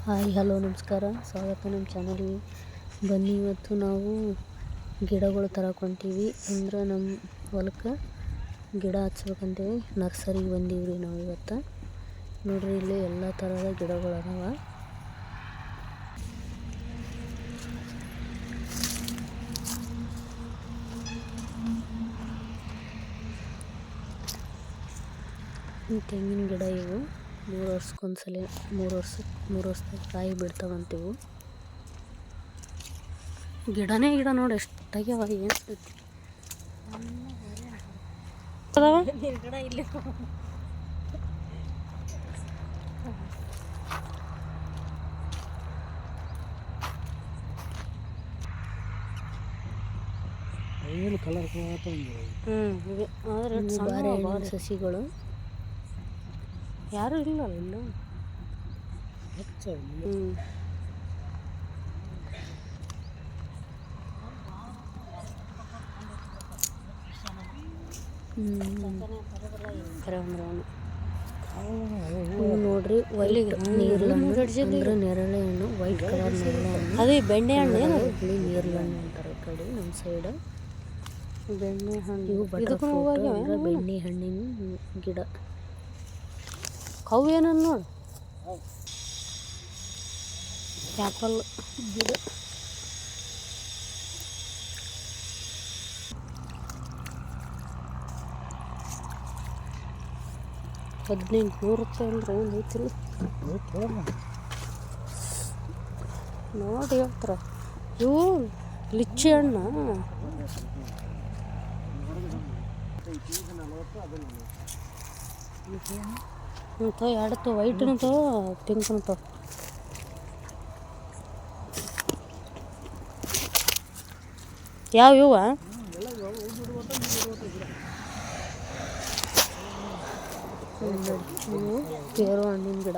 Hi hello ನಮಸ್ಕಾರ, ಸ್ವಾಗತ ನಮ್ಮ ಚಾನಲ್ಗೆ. ಬನ್ನಿ, ಇವತ್ತು ನಾವು ಗಿಡಗಳು ತರಕೊಂತೀವಿ. ಅಂದ್ರೆ ನಮ್ಮ ಹೊಲಕ್ಕೆ ಗಿಡ ಹಚ್ಬೇಕಂತೇಳಿ ನರ್ಸರಿಗೆ ಬಂದೀವಿ ರೀ ನಾವು ಇವತ್ತು. ನೋಡ್ರಿ, ಇಲ್ಲಿ ಎಲ್ಲ ಥರದ ಗಿಡಗಳು ಅದಾವ. ತೆಂಗಿನ ಗಿಡ ಇವು 3 ವರ್ಷಕ್ಕೊಂದ್ಸಲ 3 ವರ್ಷದಾಗ ಕಾಯಿ ಬಿಡ್ತಾವಂತಿವು. ಗಿಡನೇ ಗಿಡ ನೋಡಿ ಎಷ್ಟಾಗ್ಯಾವ, ಏನು ಗಿಡ ಇಲ್ಲಿ ಕಲರ್ ಬಾಳೆಹಣ್ಣಿನ ಸಸಿಗಳು ಯಾರು ಇಲ್ಲ ಇಲ್ಲ. ನೋಡ್ರಿ, ವೈಟ್ ನೀರ್ಲಣ್ಣು ಅಂದ್ರೆ ನೇರಳೆ ಹಣ್ಣು, ವೈಟ್ ಕಲರ್ ನೇರಳೆ ಹಣ್ಣು. ಅದೇ ಬೆಣ್ಣೆ ಹಣ್ಣು, ಬಿಳಿ ನೀರ್ಲಣ್ಣು ಅಂತಾರೆ ಕಡೆ ನಮ್ಮ ಸೈಡ್. ಬೆಣ್ಣೆ ಹಣ್ಣು ಇವು ಬಟರ್ಫ್ರೂಟ್ ಅಂದ್ರೆ ಬೆಣ್ಣೆ ಹಣ್ಣಿನ ಗಿಡ. ಕವು ಏನನ್ನ ನೋಡು, ಆ್ಯಪಲ್ ಗಿಡ. $1800 ಅಂದ್ರೆ ಏನು ಐತಿಲ್ಲ ನೋಡಿ ಹೇಳ್ತಾರ. ಇವು ಲಿಚ್ಚಿ ಹಣ್ಣು. ಎರಡು ವೈಟ್ನು ತೋ ಪಿಂಕ್ನು ತೋ. ಯಾವ ಇವ ಪೇರು ಹಣ್ಣಿನ ಗಿಡ.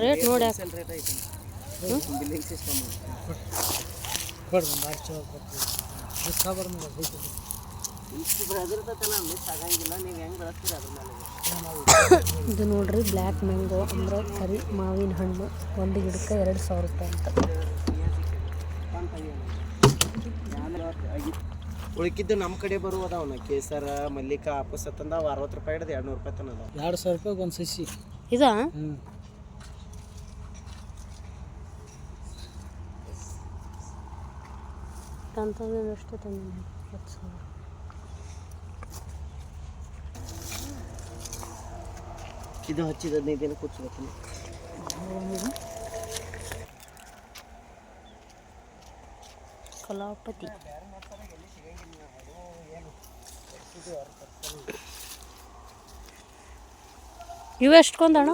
ರೇಟ್ ನೋಡಿ ಇದು ನೋಡ್ರಿ, ಬ್ಲ್ಯಾಕ್ ಮ್ಯಾಂಗೋ ಅಂದ್ರೆ ಕರಿ ಮಾವಿನ ಹಣ್ಣು. ಒಂದು ಗಿಡಕ್ಕೆ $2000 ಅಂತ. ಉಳಿಕಿದ್ದು ನಮ್ಮ ಕಡೆ ಬರುವುದವನ ಕೇಸರ, ಮಲ್ಲಿಕ, ಆಪಸ್ ತಂದ $60 ಹಿಡಿದು $200 ತನಕ. $200 ಒಂದು ಸಸಿ ಇದಾ. ಅಷ್ಟೇ ತಂದಿದ್ದೀನಿ, $10,000. ಇದು ಹಚ್ಚಿದ 15 ದಿನ ಕೂರ್ಸ್ಬೇಕು. ಕಲಾಪತಿ ಇವು ಎಷ್ಟೊಂದಣ್ಣ?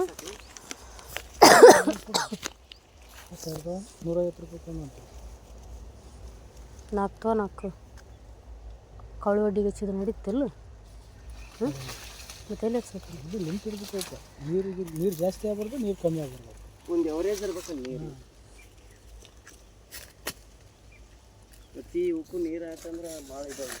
$150 4 ಕಾಳು ಅಡ್ಡಿಗೆ ಹಚ್ಚಿದ್ರೆ ನಡೀತಿಲ್ಲ. ಮತ್ತೆ ಎಲ್ಲಿ ಹಚ್ಬೇಕು? ಇದು ಲಿಂಕ್ ಇರ್ಬೇಕು. ನೀರು ಜಾಸ್ತಿ ಆಗ್ಬಾರ್ದು, ನೀರು ಕಮ್ಮಿ ಆಗ್ಬಾರ್ದು. ಒಂದು ಎವರೇಜ್ ಇರ್ಬೇಕಲ್ಲ ನೀರು. ಪ್ರತಿ ಉಪ್ಪು ನೀರು ಆಯ್ತಂದ್ರೆ ಭಾಳ ಇದಾವೆ.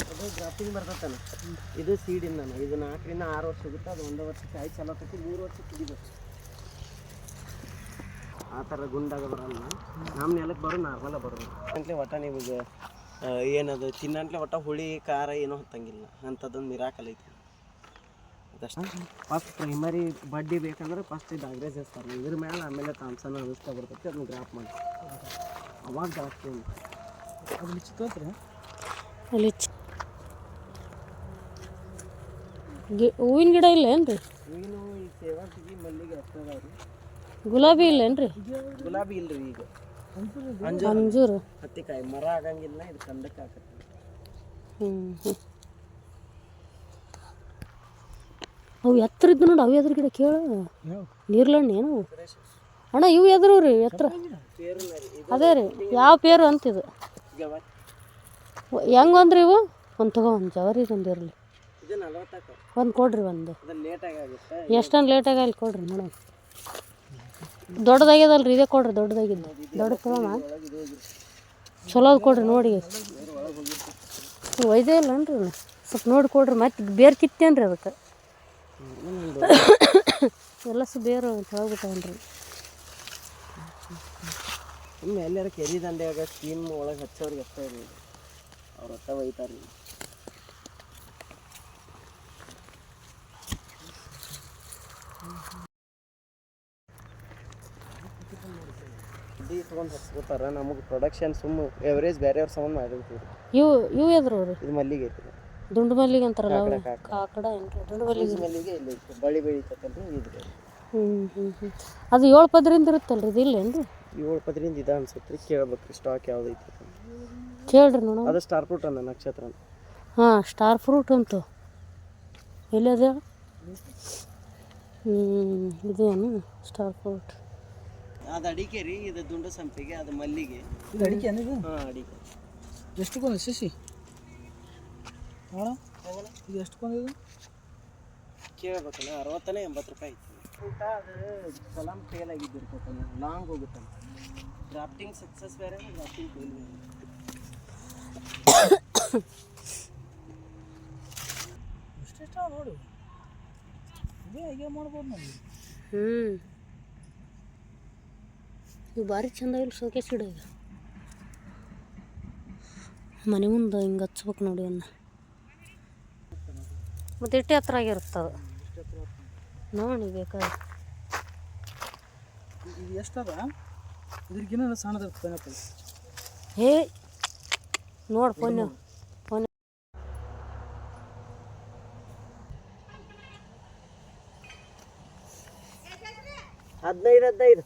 ಅದು ಡ್ರಾಫ್ಟಿಂಗ್ ಬರ್ತೈತಾನೆ. ಇದು ಸೀಡಿಂದ ಇದು 4 ರಿಂದ 6 ವರ್ಷ ಸಿಗುತ್ತೆ. ಅದು 1 ವರ್ಷ ಕಾಯಿ ಚಲೋ ಆಕೈತಿ, 3 ವರ್ಷ ಕುಡಿಬೇಕು. ಆ ಥರ ಗುಂಡಾಗ ಬರಲ್ಲ. ನಮ್ಮ ನೆಲಕ್ಕೆ ಬರೋ ನಾರ್ಮಲ ಬರೋದು ಅಂತಲೇ. ಒಟ್ಟ ನೀವು ಏನದು ತಿನ್ನಂಟ್ಲೆ ಒಟ್ಟ ಹುಳಿ ಖಾರ ಏನೂ ಹೊತ್ತಂಗಿಲ್ಲ. ಅಂಥದ್ದೊಂದು ಮಿರಾಕಲ್ ಐತಿ. ಅದಷ್ಟು ಫಸ್ಟ್ ಪ್ರೈಮರಿ ಬಡ್ಡಿ ಬೇಕಂದ್ರೆ ಫಸ್ಟ್ ಇದು ಅಗ್ರೇಜ್ ಹಚ್ತಾರೆ. ಇದ್ರ ಮೇಲೆ ಆಮೇಲೆ ಥಾಮ್ಸನ್ ಅನಿಸ್ತಾ ಬರ್ತೈತಿ. ಅದನ್ನ ಗ್ರಾಪ್ ಮಾಡಿ ಅವಾಗ ಜಾಸ್ತಿ ಅಂತ ಅದು ಲಿಚ್ಚಿ ಹೂವಿನ ಗಿಡ ಇಲ್ಲ ಏನ್ರಿ? ಹೂವಿನ ಈ ಸೇವಂತಿಗೆ, ಮಲ್ಲಿಗೆ ಅಷ್ಟೇ ಅದಾವ್ರಿ. ಗುಲಾಬಿ ಇಲ್ಲ ಏನ್ರಿ? ಗುಲಾಬಿ ಇಲ್ರಿ. ಈಗ ಅಂಜೂರು ಹತ್ತಿಕಾಯಿ ಮರ ಆಗಂಗಿಲ್ಲ. ಇದು ಕಂದಕ್ಕೆ ಹಾಕತ್ತೆ. ಅವು ಎತ್ತರ ಇದ್ದು ನೋಡಿ. ಅವು ಎದ್ರ ಗಿಡ ಕೇಳ, ನೀರ್ಲಣ್ಣು ಏನು ಅಣ್ಣ? ಇವು ಎದ್ರು ರೀ ಎತ್ತರ? ಅದೇ ರೀ, ಯಾವ ಪೇರು ಅಂತಿದು? ಹೆಂಗೆ ಅಂದ್ರಿ ಇವು? ಒಂದು ತಗೋ, ಒಂದು ಜವರಿ ಒಂದಿರಲಿ. ಒಂದು ಕೊಡ್ರಿ. ಒಂದು ಎಷ್ಟೊಂದು ಲೇಟಾಗಿ ಅಲ್ಲಿ ಕೊಡ್ರಿ ಮೇಡಮ್. ದೊಡ್ಡದಾಗ್ಯದಲ್ರಿ, ಇದೇ ಕೊಡ್ರಿ. ದೊಡ್ಡದಾಗಿದ್ದು ದೊಡ್ಡ ತಗೋಣ. ಚಲೋ ಅದು ಕೊಡ್ರಿ ನೋಡಿ ಒಯ್ದೇ ಇಲ್ಲನ್ರಿ ಸ್ವಲ್ಪ ನೋಡಿ ಕೊಡ್ರಿ ಮತ್ತೆ ಬೇರೆ ಕಿತ್ತೇನ್ರಿ ಅದಕ್ಕೆ ಎಲ್ಲ ಬೇರೆ ತೊಳಗ್ಬಿಟ್ಟವನ್ರಿ ಸುಮ್ಮನೆ ಎಲ್ಲಾರ ಕೆರಿ ದಂಡೆಯಾಗ ಸ್ಕೀಮ್ ಒಳಗೆ ಹಚ್ಚೋರಿಗೆ ಅಷ್ಟೇ ಇರಲಿ ಅವ್ರು ಹೊತ್ತ ಒಯ್ತಾರೆ ತೊಗೊಂಡು ಹಚ್ಕೋತಾರ ನಮಗೆ ಪ್ರೊಡಕ್ಷನ್ ಸುಮ್ಮ ಎವರೇಜ್ ಬೇರೆಯವ್ರ ಸಂಬಂಧ ಮಾಡಿರ್ತೀವಿ ಇವು ಎದ್ರು ರೀ ಇದು ಮಲ್ಲಿಗೆ ಐತಿ ದುಂಡು ಮಲ್ಲಿಗೆ ಅಂತಾರಲ್ಲ ಕಾಕಡ ಏನ್ರಿ ದುಂಡು ಮಲ್ಲಿಗೆ ಮಲ್ಲಿಗೆ ಇಲ್ಲಿ ಬಳಿ ಬೆಳಿತಕ್ಕಂಥ ಇದ್ರಿ ಅದು 7 ಪದರಿಂದ ಇರುತ್ತಲ್ರಿ ಇದು ಇಲ್ಲೇನ್ರಿ 7 ಪದರಿಂದ ಇದೆ ಅನ್ಸುತ್ತೆ ರೀ ಕೇಳ್ಬೇಕ್ರಿ ಸ್ಟಾಕ್ ಯಾವ್ದೈತಿ ಕೇಳ್ರಿ ನೋಡು ಅದು ಸ್ಟಾರ್ ಫ್ರೂಟ್ ಅನ್ನ ನಕ್ಷತ್ರ ಹಾಂ ಸ್ಟಾರ್ ಫ್ರೂಟ್ ಅಂತು ಎಲ್ಲಿದೆ ಇದೇನು ಸ್ಟಾರ್ ಫ್ರೂಟ್ ಅದು ಅಡಿಕೆ ರೀ ಇದು ದುಂಡು ಸಂಪಿಗೆ ಅದು ಮಲ್ಲಿಗೆ ಇದು ಅಡಿಕೆ ಏನಿದು? ಹಾಂ ಅಡಿಕೆ ಎಷ್ಟು ಕೊಂದು ಶಶಿ ಇದು ಎಷ್ಟು ಕೊಂದಿದು ಕೇಳ್ಬೇಕಲ್ಲ 60 80 ರೂಪಾಯಿ ಐತಿ ಊಟ ಅದು ಸಲಾಮ್ ಫೇಲ್ ಆಗಿದ್ದಿರ್ಬೇಕು ಲಾಂಗ್ ಹೋಗುತ್ತಲ್ಲ ಗ್ರಾಫ್ಟಿಂಗ್ ಸಕ್ಸಸ್ ಬೇರೆ ಗ್ರಾಫ್ಟಿಂಗ್ ಫೇಲ್ ಬೇರೆ ಇಷ್ಟಿಷ್ಟ ನೋಡು ಇದೇ ಹೀಗೆ ಮಾಡ್ಬೋದು ನಮಗೆ ಇವು ಭಾರಿ ಚಂದ ಇಲ್ಲ ಶೋಕೇಸ್ ಗಿಡ ಈಗ ಮನೆ ಮುಂದೆ ಹಿಂಗೆ ಹಚ್ಬೇಕು ನೋಡಿ ಅನ್ನ ಮತ್ತು ಇಟ್ಟೆ ಹತ್ರ ಆಗಿರುತ್ತದು ನೋಡಿ ಬೇಕಾದ್ರೆ ಇದು ಎಷ್ಟದ ಇದ್ರಿಗಿನ್ನ ಸಣ್ಣದಿರುತ್ತೆ ಪೈನಾಪಲ್ ಹೇ ನೋಡಿ ಪೊನ್ನೆ 15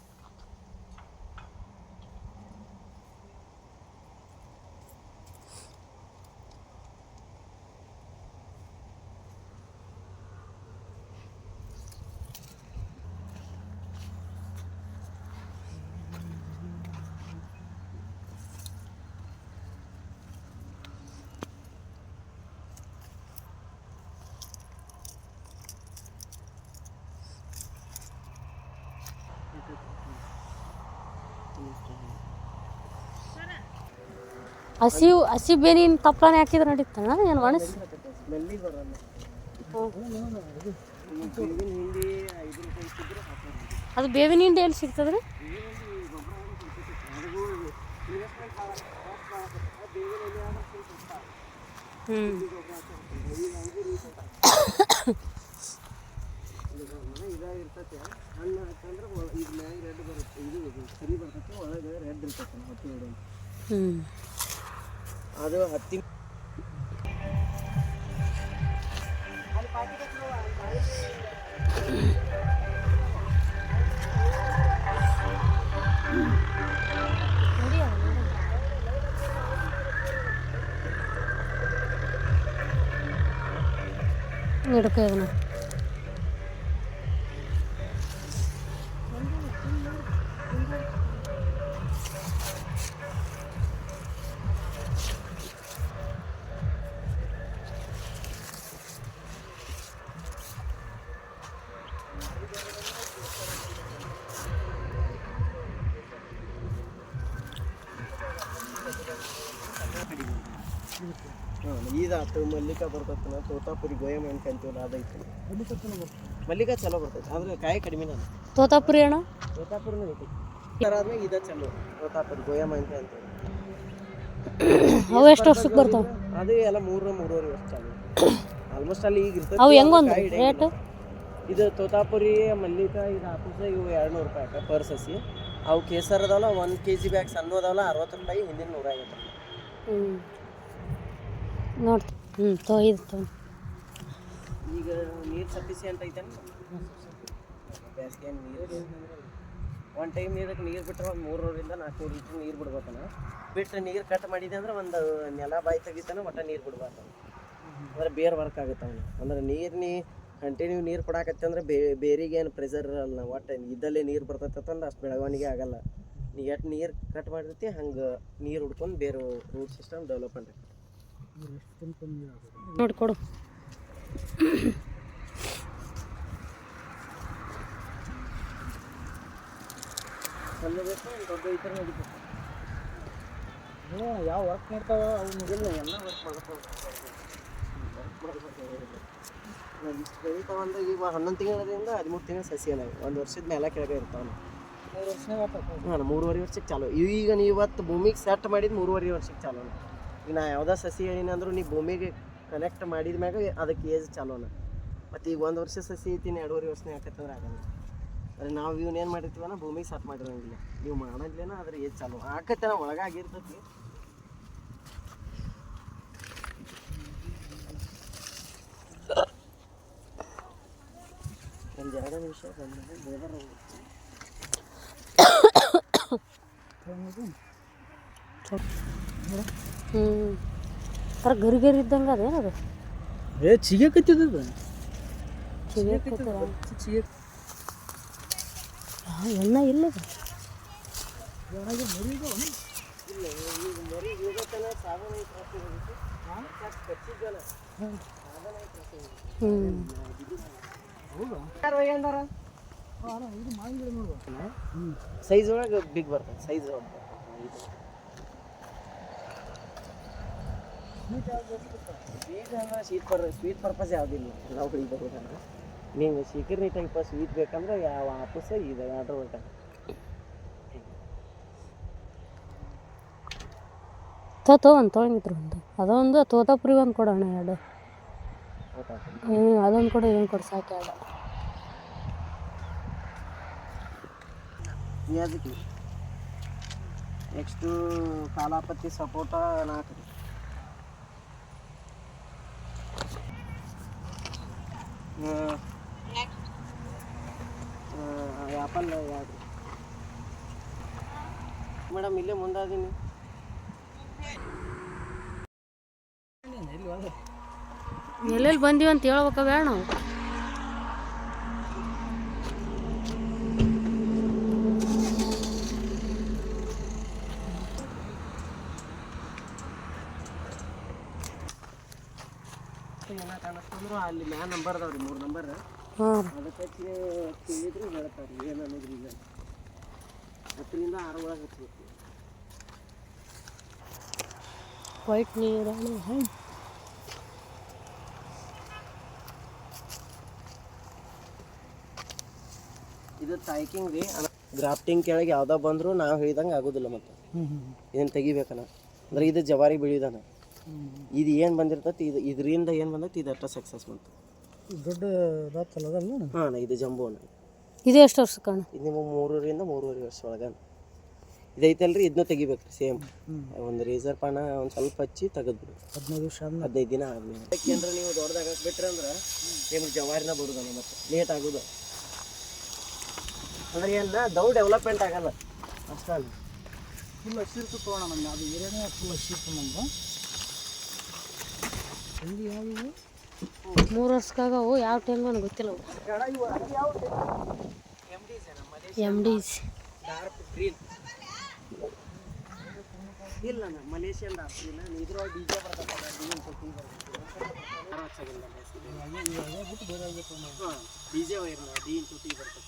ಹಸಿ ಬೇನಿನ ತಪ್ಪಲಾನೆ ಹಾಕಿದ್ರೆ ನಡೀತಾನ ಏನು ಒಣಸಿ ಸ್ಮೆಲ್ಲಿಗೆ ಬರಲ್ಲ ಹಿಂಡಿ 5 ರೂಪಾಯಿ ಇಟ್ಟಿದ್ರೆ ಅದು ಬೇವಿನ ಹಿಂಡಿ ಎಲ್ಲಿ ಸಿಗ್ತದ್ರಿ ಇದಾಗಿರ್ತೈತೆ ಹಣ್ಣು ಹಾಕಂದ್ರೆ ಈಗ ಮ್ಯಾಗ ರೆಡ್ ಬರುತ್ತೆ ಇದು ಸರಿ ಬರ್ತೈತೆ ಒಳಗೆ ರೆಡ್ ಇರ್ತೈತೆ ಹತ್ತಿ ಹೊಡೆ ಅದು ಹತ್ತಿ ಹಿಡ್ಕೊ ಇದನ್ನ ಇದಾತು ಮಲ್ಲಿಕ ಬರ್ತೈತೆ ತೋತಾಪುರಿ ಗೋಯಮ್ ಅಂತ ಅಂತೀವಲ್ಲ ಅದೈತಿ ಮಲ್ಲಿಕ ಚಲೋ ಬರ್ತೈತೆ ಆದ್ರೆ ಕಾಯಿ ಕಡಿಮೆ ನಾನು ತೋತಾಪುರಿ ಅಣ್ಣ ತೋತಾಪುರಿನೂ ಐತಿ ಆದ್ಮೇಲೆ ಇದ ಚಲೋ ತೋತಾಪುರಿ ಗೋಯಮ್ ಅಂತ ಅಂತೀವಿ ಅವು ಎಷ್ಟು ವರ್ಷಕ್ಕೆ ಬರ್ತಾವೆ ಅದು ಎಲ್ಲ 3-3.5 ವರ್ಷ ಚಾಲು ಆಲ್ಮೋಸ್ಟ್ ಅಲ್ಲಿ ಈಗ ಇರ್ತೈತೆ ಅವು ಹೆಂಗೊಂದು ರೇಟ್ ಇದು ತೋತಾಪುರಿ ಮಲ್ಲಿಕ ಇದು ಆಪೂಸ ಇವು 200 ರೂಪಾಯಿ ಪರ್ ಸಸಿ ಅವು ಕೇಸರ್ ಅದಾವಲ್ಲ 1 kg ಬ್ಯಾಗ್ ಸಣ್ಣ ಅದಾವಲ್ಲ 60 ರೂಪಾಯಿ ಹಿಂದಿನ 150 ನೋಡಿ ಇದು ಈಗ ನೀರು ಸಫಿಸಿಯೆಂಟ್ ಐತೇನು ಬೇಸಿಗೆ ನೀರು ಒನ್ ಟೈಮ್ ಇದಕ್ಕೆ ನೀರು ಬಿಟ್ಟರೆ ಒಂದು 300 ರಿಂದ 400 ಲೀಟ್ರ್ ನೀರು ಬಿಡ್ಬೇಕನ ಬಿಟ್ಟರೆ ನೀರು ಕಟ್ ಮಾಡಿದೆ ಅಂದ್ರೆ ಒಂದು ನೆಲ ಬಾಯಿ ತೆಗಿತಾನೆ ಒಟ್ಟು ನೀರು ಬಿಡ್ಬಾರ್ದು ಅಂದ್ರೆ ಬೇರೆ ವರ್ಕ್ ಆಗುತ್ತೆ ಅವನು ಅಂದ್ರೆ ನೀರು ಕಂಟಿನ್ಯೂ ನೀರು ಕೊಡಾಕತ್ತೆ ಅಂದ್ರೆ ಬೇರಿಗೆ ಏನು ಪ್ರೆಷರ್ ಇರಲ್ಲ ಒಟ್ಟು ಇದ್ದಲ್ಲೇ ನೀರು ಬರ್ತೈತೆ ಅಂದ್ರೆ ಅಷ್ಟು ಬೆಳವಣಿಗೆ ಆಗಲ್ಲ ನೀ ಎಷ್ಟು ನೀರು ಕಟ್ ಮಾಡಿರ್ತಿ ಹಂಗೆ ನೀರು ಹುಡ್ಕೊಂಡು ಬೇರೆ ರೂಟ್ ಸಿಸ್ಟಮ್ ಡೆವಲಪ್ಮೆಂಟ್ ನೋಡಿ ಕೊಡು ಸಣ್ಣ ಬೇಕು ದೊಡ್ಡ ಈ ಥರ ನಡೀತದೆ ಯಾವ ವರ್ಕ್ ಮಾಡ್ತಾವ ಅವ್ನು ಇಲ್ಲ ಎಲ್ಲ ವರ್ಕ್ ಮಾಡ್ತಾವೆ ಇಷ್ಟು ಬೆಳಿತಾವ ಅಂದ್ರೆ ಈಗ 11 ತಿಂಗಳಿಂದ 13 ತಿಂಗಳು ಸಸಿ ಅಲ್ಲ 1 ವರ್ಷದ ಮೇಲೆ ಕೆಳಗೆ ಇರ್ತಾವೆ 3 ವರ್ಷನೇ ಆಗ್ತದೆ. ಹಾಂ 3.5 ವರ್ಷಕ್ಕೆ ಚಾಲು ಈಗ ನೀವು ಇವತ್ತು ಭೂಮಿಗೆ ಸೆಟ್ ಮಾಡಿದ್ದು 3.5 ವರ್ಷಕ್ಕೆ ಚಾಲು ಈಗ ನಾ ಯಾವುದೋ ಸಸಿ ಹೇಳಿನ ಅಂದರೂ ನೀವು ಭೂಮಿಗೆ ಕನೆಕ್ಟ್ ಮಾಡಿದ ಮ್ಯಾಗ ಅದಕ್ಕೆ ಏಜ್ ಚಾಲೋನ ಮತ್ತು ಈಗ 1 ವರ್ಷ ಸಸಿ ಐತಿನ 2.5 ವರ್ಷನೇ ಯಾಕತ್ತಂದ್ರೆ ಆಗಲ್ಲ ಅಂದರೆ ನಾವು ಇವನ್ನ ಏನು ಮಾಡಿರ್ತೀವನ ಭೂಮಿಗೆ ಸೆಟ್ ಮಾಡಿರೋಂಗಿಲ್ಲ ನೀವು ಮಾಡೋದ್ಲೇನ ಅದ್ರ ಏಜ್ ಚಾಲು ಆಕತ್ತನ ಒಳಗಾಗಿರ್ತೈತಿ ಒಂದು 2 ನಿಮಿಷ ಬಂದರೆ ಥರ ಗರಿ ಗರಿ ಇದ್ದಂಗೆ ಅದೇನದು ಚಿಗೆ ಕತ್ತಿದ ಎಣ್ಣೆ ಇಲ್ಲದ ಸೈಜ್ ಒಳಗೆ ಬಿಗ್ ಬರ್ತದೆ ಸೈಜ್ ಸ್ವೀಟ್ ಪರ್ಪಸ್ ಯಾವುದಿಲ್ಲ ನಾವು ಬೆಳಿಬೇಕಂದ್ರೆ ನೀವು ಶಿಖರ್ನಿ ಟೈಪ್ ಸ್ವೀಟ್ ಬೇಕಂದ್ರೆ ಯಾವ ಆಪಸ್ ಇದೆ ಆರ್ಡ್ರ್ ಬೇಕಾದ್ರೆ ಒಂದು ತೊಗೊಂಡಿದ್ರು ಒಂದು ಅದೊಂದು ತೋತಾಪುರಿ ಒಂದು ಕೊಡೋಣ 2 ಅದೊಂದು ಕೊಡು ಇದೊಂದು ಕೊಡು ಸಾಕು 2 ಅದಕ್ಕೆ ನೆಕ್ಸ್ಟು ಕಾಲಾಪತಿ ಸಪೋಟ 4 ಆ್ಯಪಲ್ 2 ಮೇಡಮ್ ಇಲ್ಲೇ ಮುಂದಾದೀನಿ ಎಲ್ಲೆಲ್ಲಿ ಬಂದೀವಿ ಅಂತ ಹೇಳ್ಬೇಕ ಬೇಡ ನಾವು ಏನ ಕಾಣಿಸ್ತಂದ್ರು ಅಲ್ಲಿ ಮ್ಯಾನ್ ನಂಬರ್ ಅದಾವ್ರಿ 3 ನಂಬರ್ ಹಾಂ ಅದಕ್ಕೆ ತಿಳಿದ್ರು ಹೇಳ್ತಾರೆ ಏನು ಅನ್ನೋದ್ರಿಂದ 10 ರಿಂದ 6 ಒಳಗೆ ಹಚ್ಬೇಕು ವೈಟ್ ನೀರು ಇದು ಟೈಕಿಂಗ್ ರೀ ಗ್ರಾಫ್ಟಿಂಗ್ ಕೆಳಗೆ ಯಾವ್ದೋ ಬಂದರೂ ನಾವು ಹೇಳಿದಂಗೆ ಆಗೋದಿಲ್ಲ ಮತ್ತೆ ಇದನ್ನು ತೆಗಿಬೇಕನ ಅಂದ್ರೆ ಇದು ಜವಾರಿ ಬೆಳೆಯೋದನ ಇದು ಏನು ಬಂದಿರ್ತೈತಿ ಇದರಿಂದ ಏನು ಬಂದೈತಿ ಇದು ಅಷ್ಟ ಸಕ್ಸಸ್ ಬಂತು ದೊಡ್ಡ ಅದಲ್ಲ ಹಾಂ ಇದು ಜಂಬೋನ ಇದು ಎಷ್ಟು ವರ್ಷ ಕಾಣ ಇದು ನಿಮ್ಮ 3 ರಿಂದ 3.5 ವರ್ಷ ಒಳಗೆ ಇದೈತಲ್ರಿ ಇದನ್ನ ತೆಗಿಬೇಕು ರೀ ಸೇಮ್ ಒಂದು ರೇಸರ್ ಪಾನ ಒಂದು ಸ್ವಲ್ಪ ಹಚ್ಚಿ ತೆಗೆದ್ಬಿಡು 15 ವರ್ಷ 15 ದಿನ ಆದ್ಮೇಲೆ ಯಾಕೆಂದ್ರೆ ನೀವು ದೊಡ್ಡದಾಗ ಬಿಟ್ರೆ ಅಂದ್ರೆ ನಿಮ್ಗೆ ಜವಾರಿನ ಬರೋದಲ್ಲ ಮತ್ತೆ ಲೇಟ್ ಆಗೋದು ಅಂದ್ರೆ ಏನ ದೌ ಡೆವಲಪ್ಮೆಂಟ್ ಆಗಲ್ಲ ಅಷ್ಟೇ ಫುಲ್ ಹಸಿರ್ತು ತೊಗೋಣ ನಮ್ಗೆ ಅದು ಏರಿಯಾನೇ ಫುಲ್ ಹಸಿರ್ತು ನಮ್ಗೆ ಅಲ್ಲಿ ಯಾವ 3 ವರ್ಷಕ್ಕಾಗವು ಯಾವ ಟೈಮ್ ನನಗೆ ಗೊತ್ತಿಲ್ಲ MDs ಡಾರ್ಕ್ ಗ್ರೀನ್ ಇಲ್ಲ ಮಲೇಷಿಯನ್ ಡಾರ್ಕ್ ಗ್ರೀನ್ ಇದ್ರೊಳಗೆ ಡಿಜೆ ಬರ್ತದೆ ಡಿಜೆ ವೈರ್ D ಬರ್ತದೆ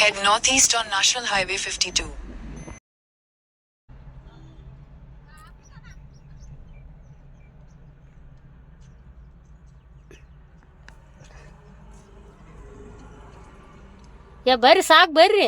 Head northeast on National Highway 52. ಬರ್ರಿ ಸಾಕು ಬರ್ರಿ